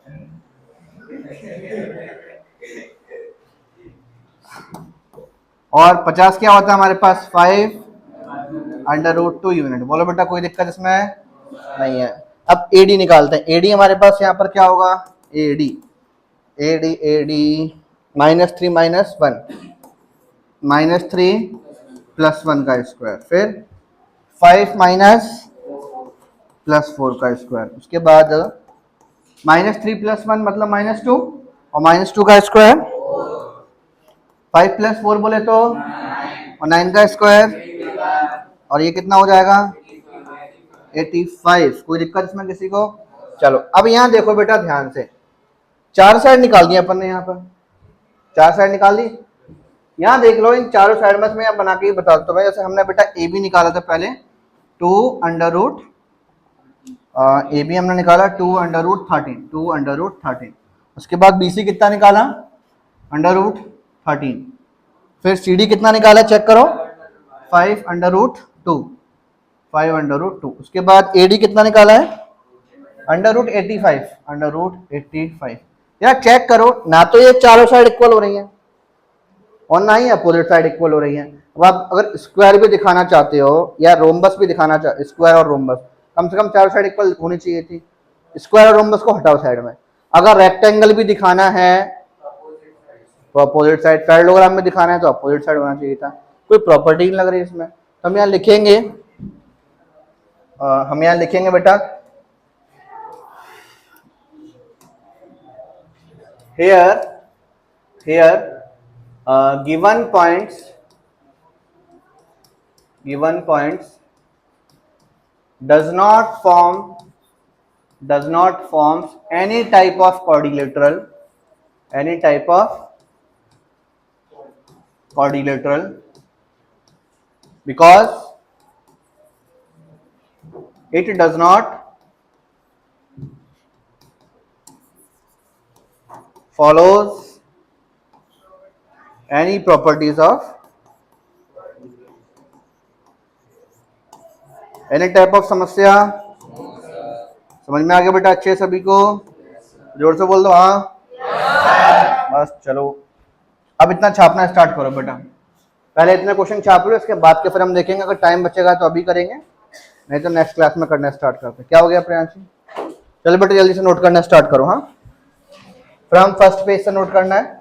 और 50 क्या होता है हमारे पास, 5√2 यूनिट। बोलो बेटा कोई दिक्कत इसमें नहीं है। अब एडी निकालते हैं। एडी हमारे पास यहाँ पर क्या होगा, एडी -3 -1 -3 + 1 का स्क्वायर, फिर 5 +4 का स्क्वायर, उसके बाद -3 + 1 मतलब -2 और -2 का स्क्वायर, 5 + 4 बोले तो और 9 का स्क्वायर, और ये कितना हो जाएगा 85। कोई दिक्कत इसमें किसी को? चलो अब यहाँ देखो बेटा ध्यान से, 4 साइड निकाल दी अपन ने, यहाँ पर 4 साइड निकाल दी। यहाँ देख लो इन चारों साइड में मैं बना के ही बता दूँ। जैसे हमने बेटा ए बी निकाला था पहले, 2 ए बी हमने निकाला 2√13। उसके बाद बी सी कितना निकाला, √13। फिर सी डी कितना निकाला चेक करो, 5√2। उसके बाद ए डी कितना निकाला है, √85। यार चेक करो ना, तो ये चारों साइड इक्वल हो रही हैं और ना ही अपोजिट साइड इक्वल हो रही हैं। अब आप अगर स्क्वायर भी दिखाना चाहते हो या रोम्बस भी दिखाना चाहते, स्क्वायर और रोम्बस कम से कम चारों साइड इक्वल होनी चाहिए थी। स्क्वायर और रोम्बस को हटाओ साइड में। अगर रेक्टेंगल भी दिखाना है तो अपोजिट साइड, पैरेललोग्राम में दिखाना है तो अपोजिट साइड होना चाहिए था। कोई प्रॉपर्टी नहीं लग रही इसमें, तो हम यहाँ लिखेंगे बेटा, here given points does not form any type of quadrilateral because it does not follows any properties of any type of समस्या। समझ में आ गया बेटा अच्छे सभी को? जोर से बोल दो हाँ। बस चलो अब इतना छापना स्टार्ट करो बेटा। पहले इतने क्वेश्चन छाप लो, इसके बाद के फिर हम देखेंगे, अगर टाइम बचेगा तो अभी करेंगे, नहीं तो नेक्स्ट क्लास में करना स्टार्ट करते हैं। क्या हो गया प्रियांशी? चलो बेटा जल्दी से नोट करना स्टार्ट करो। हाँ, फ्रॉम फर्स्ट पेज से नोट करना है।